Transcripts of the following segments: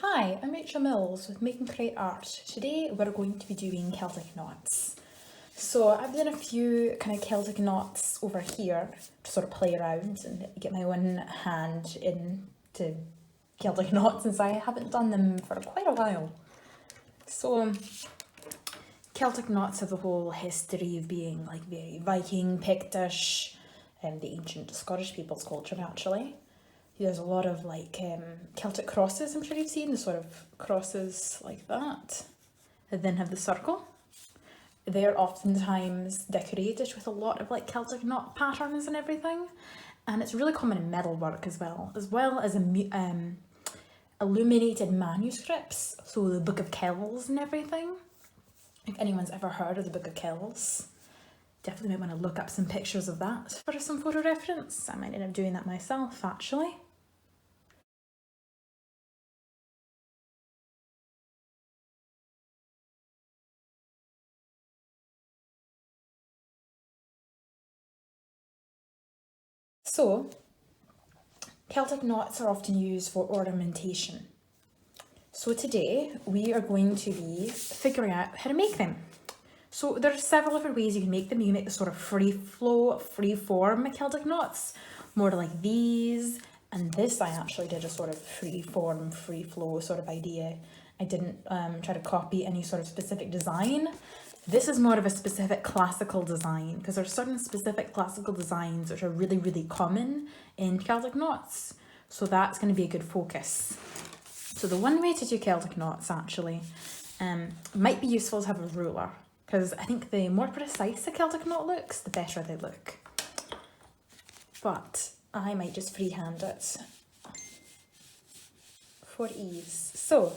Hi, I'm Rachel Mills with MakeAndCreateArts. Today we're going to be doing Celtic knots. So I've done a few kind of Celtic knots over here to sort of play around and get my own hand into Celtic knots since I haven't done them for quite a while. So Celtic knots have the whole history of being like very Viking, Pictish, the ancient Scottish people's culture actually. There's a lot of like Celtic crosses, I'm sure you've seen, the sort of crosses like that then have the circle. They're oftentimes decorated with a lot of like Celtic knot patterns and everything. And it's really common in metalwork as well as illuminated manuscripts, so the Book of Kells and everything. If anyone's ever heard of the Book of Kells, definitely might want to look up some pictures of that for some photo reference. I might end up doing that myself actually. So, Celtic knots are often used for ornamentation. So today we are going to be figuring out how to make them. So there are several different ways you can make them. You can make the sort of free flow, free form Celtic knots, more like these. And this I actually did a sort of free form, free flow sort of idea. I didn't try to copy any sort of specific design. This is more of a specific classical design because there are certain specific classical designs which are really, really common in Celtic knots. So that's going to be a good focus. So the one way to do Celtic knots actually might be useful to have a ruler, because I think the more precise a Celtic knot looks, the better they look. But I might just freehand it for ease. So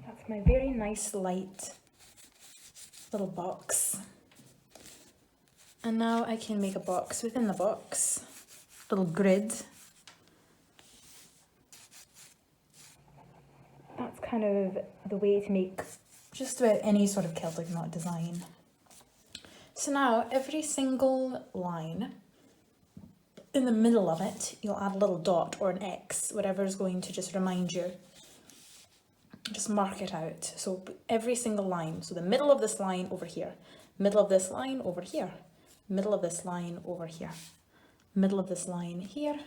that's my very nice light little box. And now I can make a box within the box, little grid. That's kind of the way to make just about any sort of Celtic knot design. So now every single line, in the middle of it, you'll add a little dot or an X, whatever is going to just remind you. Just mark it out. So every single line, so the middle of this line over here, middle of this line over here, middle of this line over here, middle of this line here,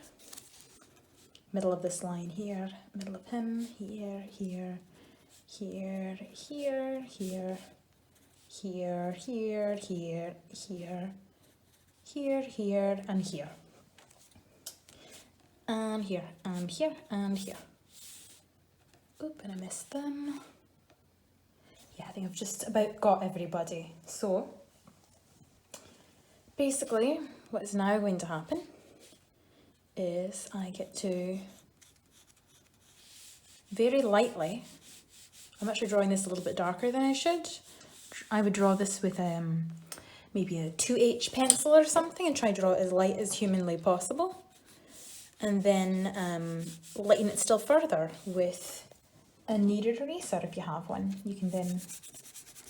middle of this line here, middle of him, here, here, here, here, here, here, here, here, here, here, here, and here. And here, and here, and here. Oop, and I missed them. Yeah, I think I've just about got everybody. So, basically, what is now going to happen is I get to very lightly, I'm actually drawing this a little bit darker than I should. I would draw this with maybe a 2H pencil or something and try to draw it as light as humanly possible. And then lighten it still further with a kneaded eraser if you have one. You can then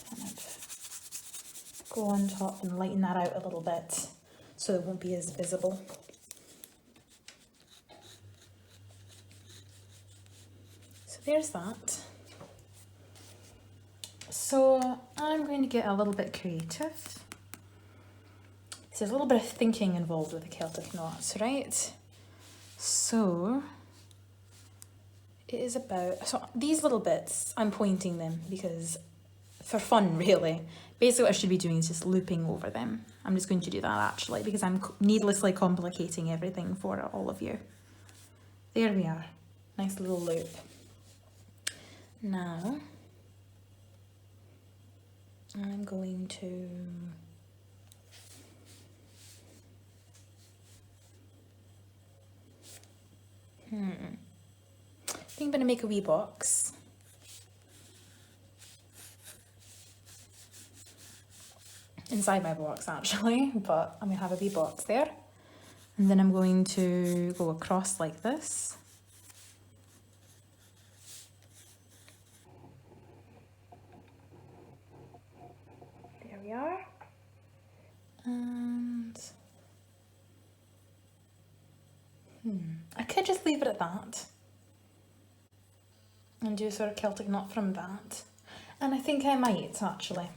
kind of go on top and lighten that out a little bit so it won't be as visible. So there's that. So I'm going to get a little bit creative. So there's a little bit of thinking involved with the Celtic knots, right? So it is about, so these little bits, I'm pointing them because for fun really. Basically what I should be doing is just looping over them. I'm just going to do that actually because I'm needlessly complicating everything for all of you. There we are, nice little loop. Now, I'm going to I think I'm going to make a wee box. Inside my box actually, but I'm going to have a wee box there. And then I'm going to go across like this. it at that and do a sort of Celtic knot from that. And I think I might actually.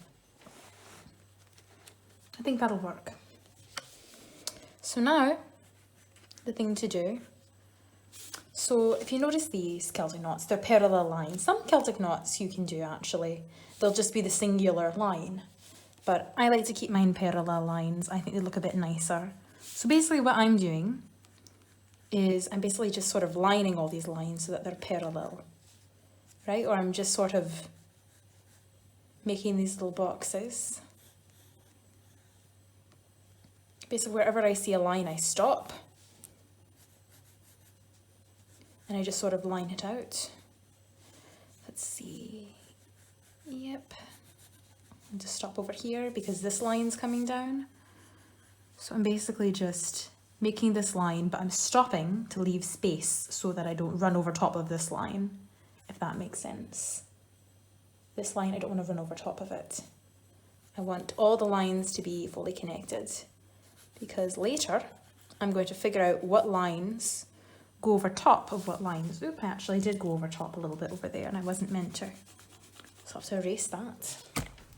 I think that'll work. So now, the thing to do, so if you notice these Celtic knots, they're parallel lines. Some Celtic knots you can do actually, they'll just be the singular line. But I like to keep mine parallel lines. I think they look a bit nicer. So basically what I'm doing is I'm basically just sort of lining all these lines so that they're parallel, right? Or I'm just sort of making these little boxes. Basically wherever I see a line, I stop. And I just sort of line it out. Let's see. Yep. And just stop over here because this line's coming down. So I'm basically just making this line, but I'm stopping to leave space so that I don't run over top of this line, if that makes sense. This line, I don't want to run over top of it. I want all the lines to be fully connected because later I'm going to figure out what lines go over top of what lines. Oop, I actually did go over top a little bit over there and I wasn't meant to. So I have to erase that.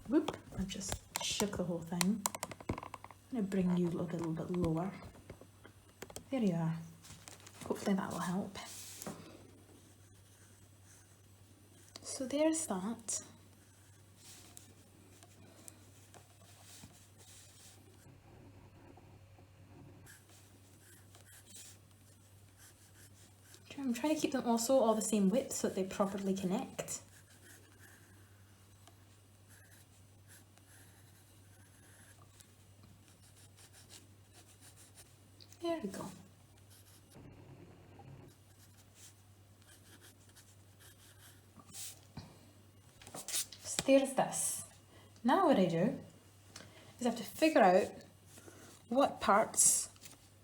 Whoop, I just shook the whole thing. I'm going to bring you a little bit lower. There you are. Hopefully that will help. So there's that. I'm trying to keep them also all the same width so that they properly connect. There we go. So there's this. Now what I do is I have to figure out what parts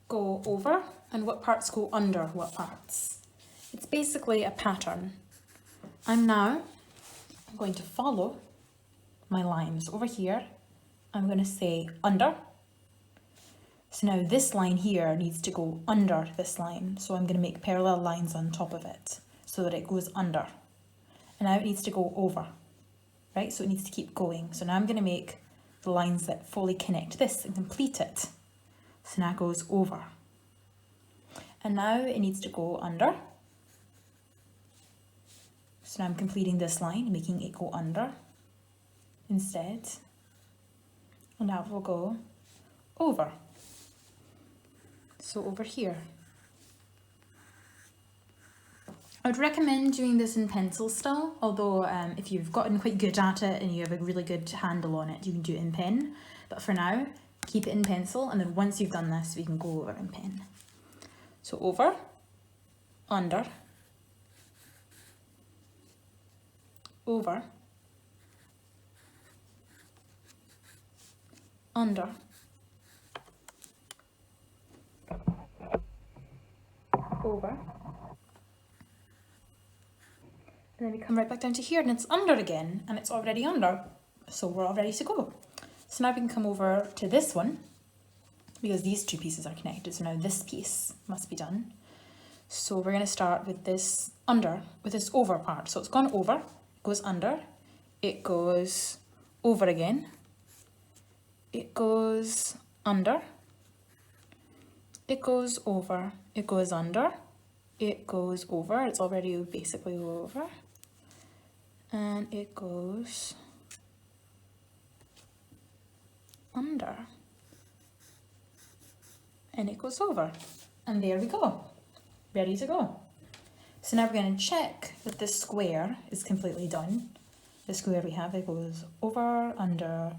go over and what parts go under what parts. It's basically a pattern. I'm now going to follow my lines over here. I'm going to say under. So now this line here needs to go under this line. So I'm going to make parallel lines on top of it so that it goes under. And now it needs to go over, right? So it needs to keep going. So now I'm going to make the lines that fully connect this and complete it. So now it goes over. And now it needs to go under. So now I'm completing this line, making it go under instead. And now it will go over. So over here. I would recommend doing this in pencil still, although if you've gotten quite good at it and you have a really good handle on it, you can do it in pen. But for now, keep it in pencil, and then once you've done this, we can go over in pen. So over, under, over, under, over, and then we come right back down to here and it's under again, and it's already under, so we're all ready to go. So now we can come over to this one because these two pieces are connected, so now this piece must be done. So we're going to start with this under, with this over part. So it's gone over, goes under, it goes over again, it goes under, it goes over, it goes under, it goes over, it's already basically over, and it goes under, and it goes over, and there we go, ready to go. So now we're going to check that this square is completely done. The square we have, it goes over, under,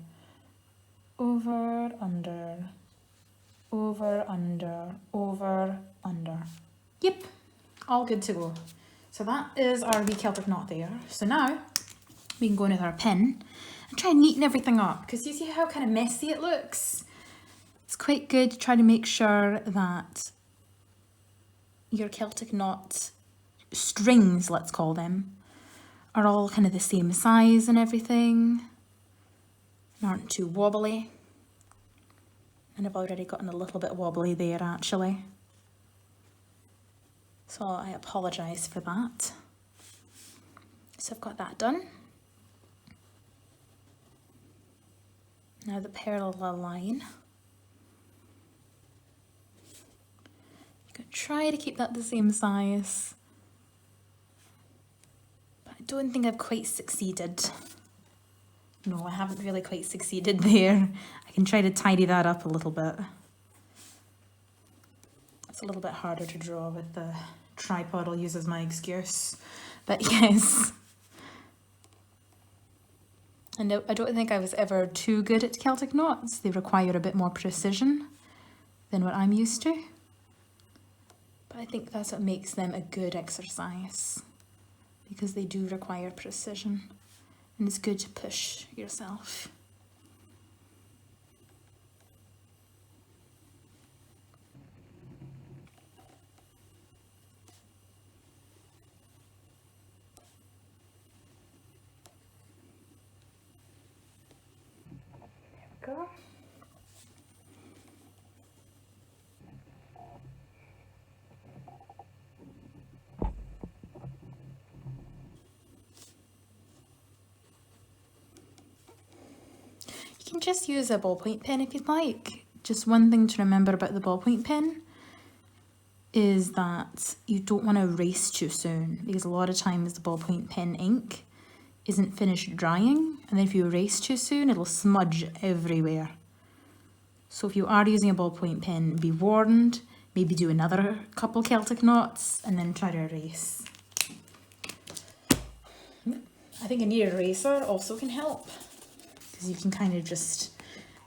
over, under, over, under, over, under. Yep, all good to go. So that is our wee Celtic knot there. So now we can go in with our pen and try and neaten everything up, because you see how kind of messy it looks? It's quite good to try to make sure that your Celtic knot strings, let's call them, are all kind of the same size and everything, and aren't too wobbly. And I've already gotten a little bit wobbly there actually. So I apologise for that. So I've got that done. Now the parallel line. You can try to keep that the same size. But I don't think I've quite succeeded. No, I haven't really quite succeeded there. I can try to tidy that up a little bit. It's a little bit harder to draw with the tripod. I'll use as my excuse. But yes. And I don't think I was ever too good at Celtic knots. They require a bit more precision than what I'm used to. But I think that's what makes them a good exercise, because they do require precision, and it's good to push yourself. There we go. You can just use a ballpoint pen if you'd like. Just one thing to remember about the ballpoint pen is that you don't want to erase too soon, because a lot of times the ballpoint pen ink isn't finished drying, and then if you erase too soon it'll smudge everywhere. So if you are using a ballpoint pen, be warned, maybe do another couple Celtic knots and then try to erase. I think a neat eraser also can help, because you can kind of just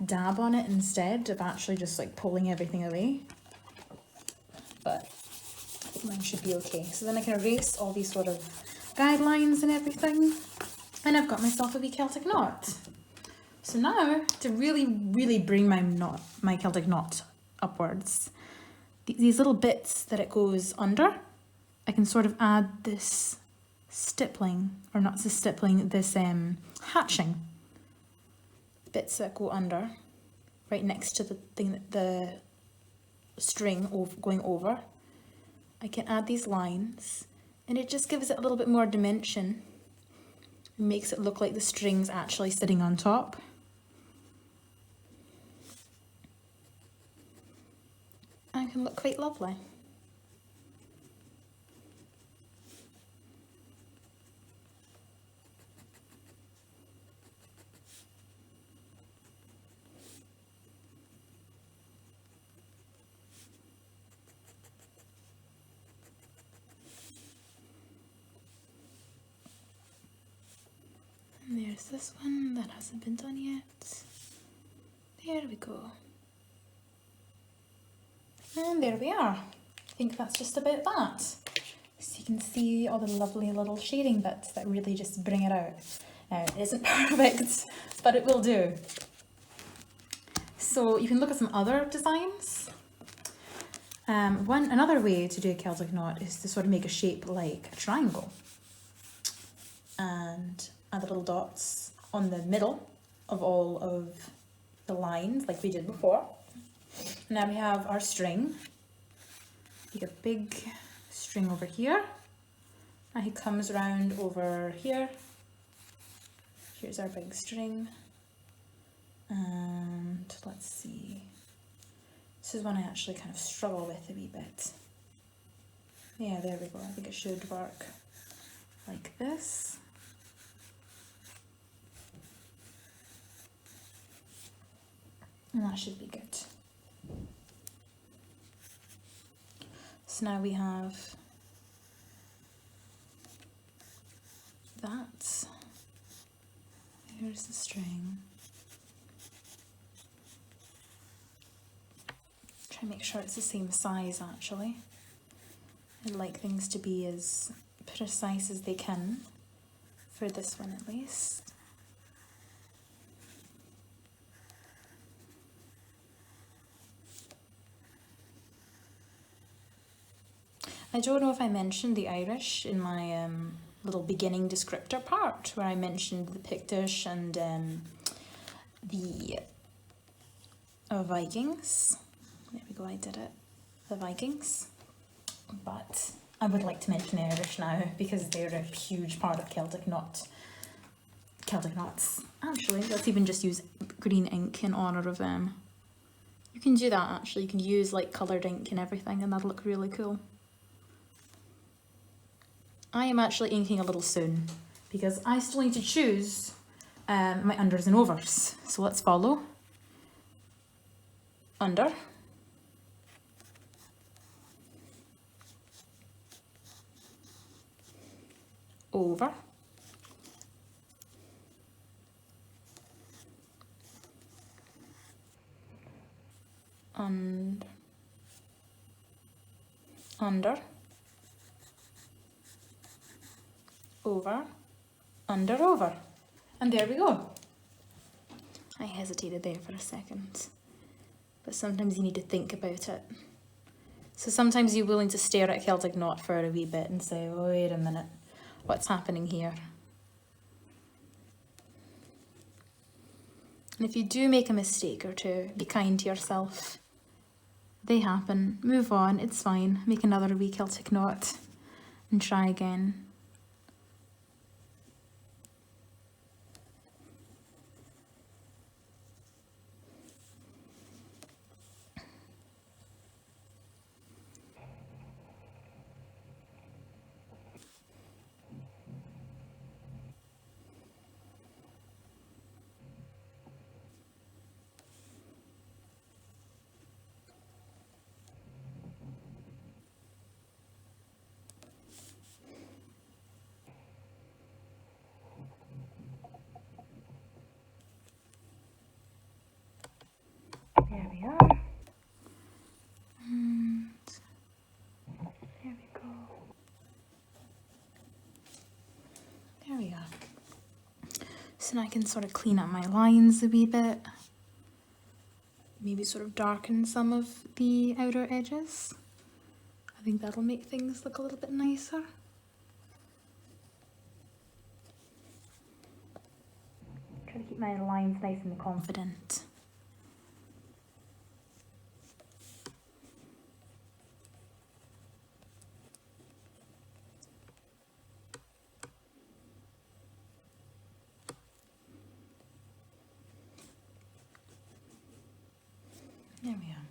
dab on it instead of actually just like pulling everything away. But I think mine should be okay. So then I can erase all these sort of guidelines and everything, and I've got myself a wee Celtic knot. So now, to really bring my Celtic knot upwards, these little bits that it goes under, I can sort of add this stippling, or not this stippling, this hatching bits that go under, right next to the thing that the string going over. I can add these lines, and it just gives it a little bit more dimension. It makes it look like the string's actually sitting on top. And it can look quite lovely. And there's this one that hasn't been done yet. There we go. And there we are. I think that's just about that. So you can see all the lovely little shading bits that really just bring it out. Now, it isn't perfect, but it will do. So you can look at some other designs. Another way to do a Celtic knot is to sort of make a shape like a triangle and add the little dots on the middle of all of the lines like we did before. Now we have our string. Take a big string over here, and he comes around over here. Here's our big string, and let's see. This is one I actually kind of struggle with a wee bit. Yeah, there we go. I think it should work like this. And that should be good. So now we have that. Here's the string. Try and make sure it's the same size actually. I'd like things to be as precise as they can, for this one at least. I don't know if I mentioned the Irish in my little beginning descriptor part, where I mentioned the Pictish and the Vikings. There we go, I did it. The Vikings. But I would like to mention the Irish now because they're a huge part of Celtic knots. Actually, let's even just use green ink in honour of them. You can do that actually, you can use like coloured ink and everything and that'll look really cool. I am actually inking a little soon because I still need to choose my unders and overs. So let's follow. Under. Over. And under. Over. Under, over. And there we go. I hesitated there for a second, but sometimes you need to think about it. So sometimes you're willing to stare at a Celtic knot for a wee bit and say, oh, wait a minute, what's happening here? And if you do make a mistake or two, be kind to yourself. They happen. Move on, it's fine. Make another wee Celtic knot and try again. There we are. And there we go. There we are. So now I can sort of clean up my lines a wee bit. Maybe sort of darken some of the outer edges. I think that'll make things look a little bit nicer. Try to keep my lines nice and confident. There we are.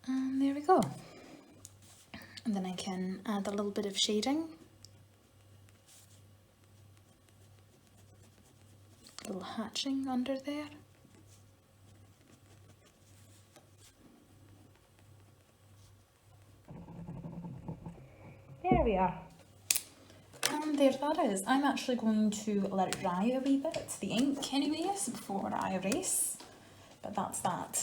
And there we go. And then I can add a little bit of shading. A little hatching under there. There we are. And there that is. I'm actually going to let it dry a wee bit, the ink anyways, before I erase. But that's that.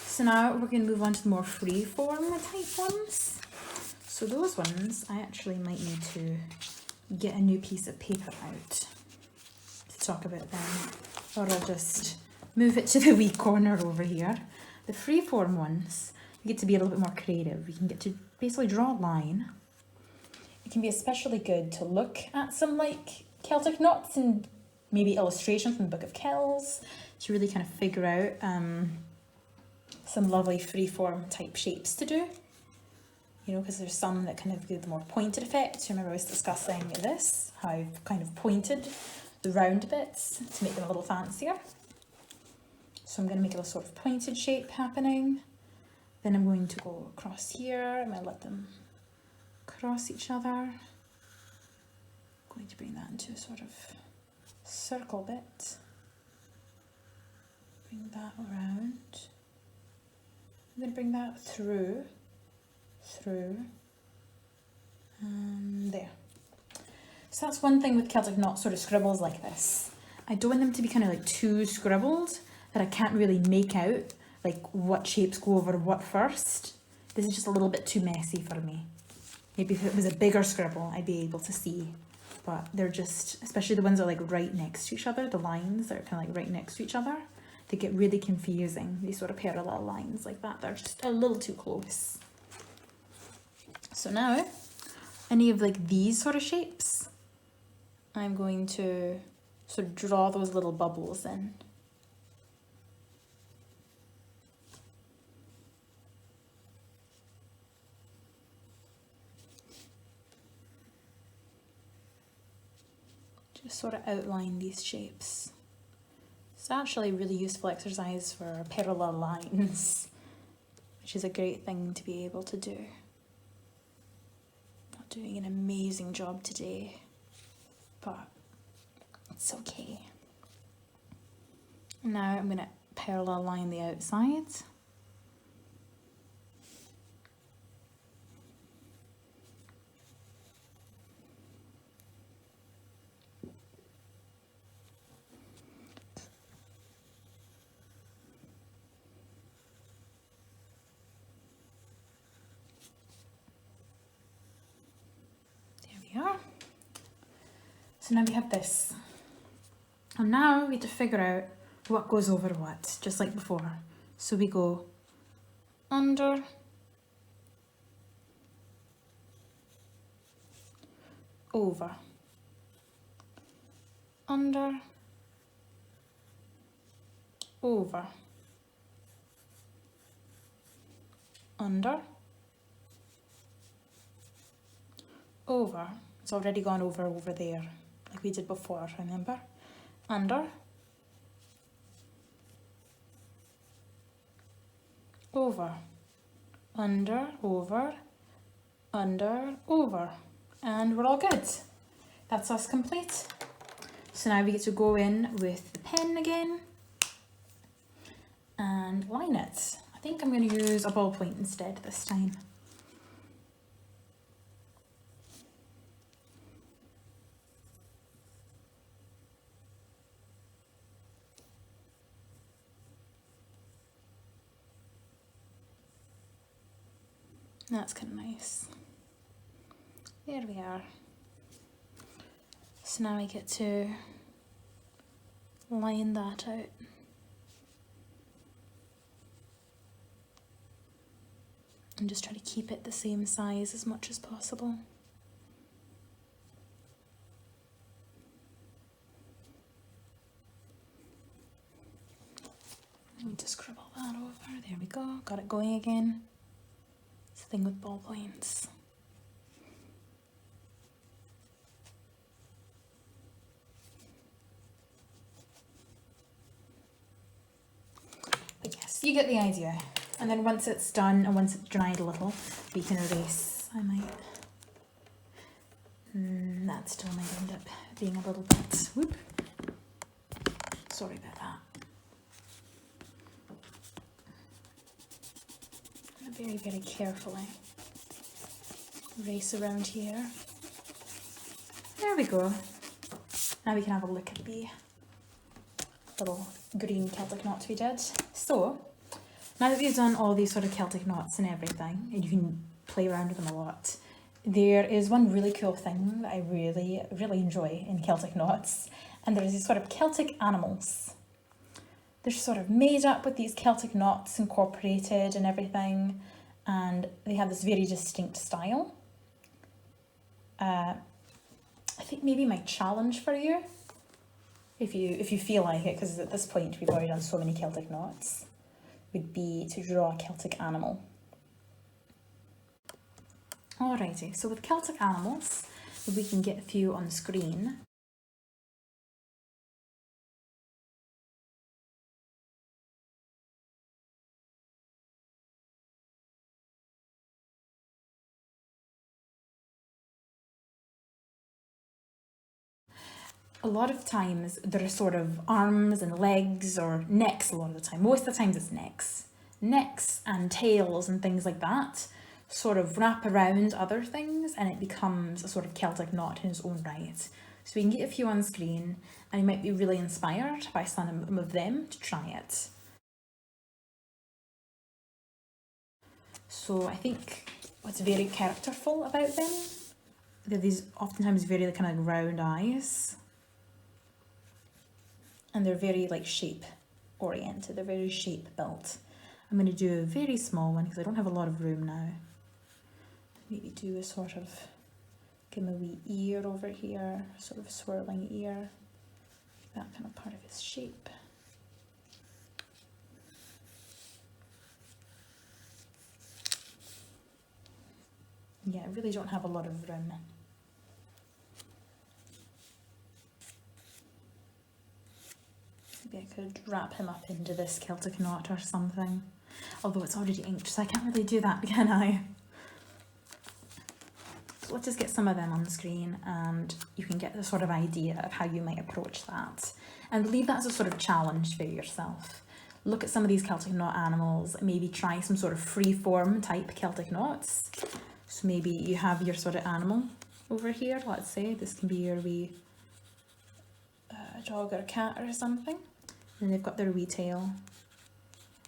So now we're going to move on to the more freeform type ones. So those ones, I actually might need to get a new piece of paper out to talk about them. Or I'll just move it to the wee corner over here. The freeform ones, you get to be a little bit more creative. You can get to basically draw a line. It can be especially good to look at some like Celtic knots and maybe illustrations from the Book of Kells to really kind of figure out some lovely freeform type shapes to do. You know, because there's some that kind of give the more pointed effect. Remember I was discussing this, how I've kind of pointed the round bits to make them a little fancier. So I'm going to make a sort of pointed shape happening. Then I'm going to go across here. I'm going to let them cross each other. I'm going to bring that into a sort of circle bit. Bring that around. I'm going to bring that through, and there. So that's one thing with Celtic knot sort of scribbles like this. I don't want them to be kind of like too scribbled that I can't really make out like what shapes go over what first. This is just a little bit too messy for me. Maybe if it was a bigger scribble, I'd be able to see. But they're just, especially the ones that are like right next to each other, the lines that are kind of like right next to each other, they get really confusing. These sort of parallel lines like that, they're just a little too close. So now, any of like these sort of shapes, I'm going to sort of draw those little bubbles in. Just sort of outline these shapes. It's actually a really useful exercise for parallel lines, which is a great thing to be able to do. Not doing an amazing job today, but it's okay. Now I'm going to parallel line the outside. So now we have this. And now we have to figure out what goes over what, just like before. So we go under, over, under, over, under, over. It's already gone over there, like we did before, remember? Under, over, under, over, under, over. And we're all good. That's us complete. So now we get to go in with the pen again and line it. I think I'm going to use a ballpoint instead this time. That's kind of nice. There we are. So now I get to line that out. And just try to keep it the same size as much as possible. I need to scribble that over. There we go. Got it going again. It's the thing with ballpoints. But yes, you get the idea. And then once it's done and once it's dried a little, we can erase. I might. That still might end up being a little bit. Whoop. Sorry about that. Very, very carefully erase around here. There we go. Now we can have a look at the little green Celtic knots we did. So, now that we've done all these sort of Celtic knots and everything, and you can play around with them a lot, there is one really cool thing that I really, really enjoy in Celtic knots, and there's these sort of Celtic animals. They're sort of made up with these Celtic knots incorporated and everything, and they have this very distinct style. I think maybe my challenge for you, if you feel like it, because at this point we've already done so many Celtic knots, would be to draw a Celtic animal. Alrighty, so with Celtic animals, we can get a few on the screen. A lot of times there are sort of arms and legs or necks a lot of the time. Most of the times it's necks. Necks and tails and things like that sort of wrap around other things and it becomes a sort of Celtic knot in its own right. So we can get a few on screen and you might be really inspired by some of them to try it. So I think what's very characterful about them, they're these oftentimes very kind of round eyes. And they're very like shape oriented, they're very shape built. I'm going to do a very small one because I don't have a lot of room now. Maybe do a sort of, give him a wee ear over here, sort of swirling ear, that kind of part of his shape. Yeah, I really don't have a lot of room. Maybe I could wrap him up into this Celtic knot or something. Although it's already inked, so I can't really do that, can I? So let's just get some of them on the screen and you can get the sort of idea of how you might approach that. And leave that as a sort of challenge for yourself. Look at some of these Celtic knot animals, maybe try some sort of freeform type Celtic knots. So maybe you have your sort of animal over here, let's say. This can be your wee dog or cat or something. And they've got their wee tail.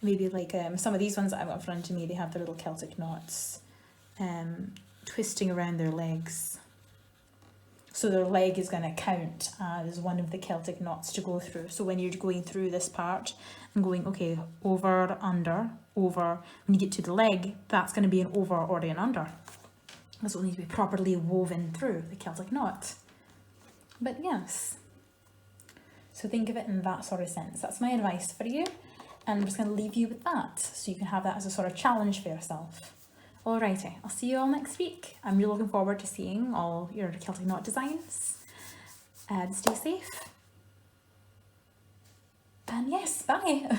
Maybe like some of these ones that I've got in front of me, they have their little Celtic knots twisting around their legs. So their leg is going to count as one of the Celtic knots to go through. So when you're going through this part and going, okay, over, under, over, when you get to the leg, that's going to be an over or an under. This will need to be properly woven through the Celtic knot. But yes, so think of it in that sort of sense. That's my advice for you. And I'm just going to leave you with that, so you can have that as a sort of challenge for yourself. Alrighty, I'll see you all next week. I'm really looking forward to seeing all your Celtic knot designs. And stay safe. And yes, bye.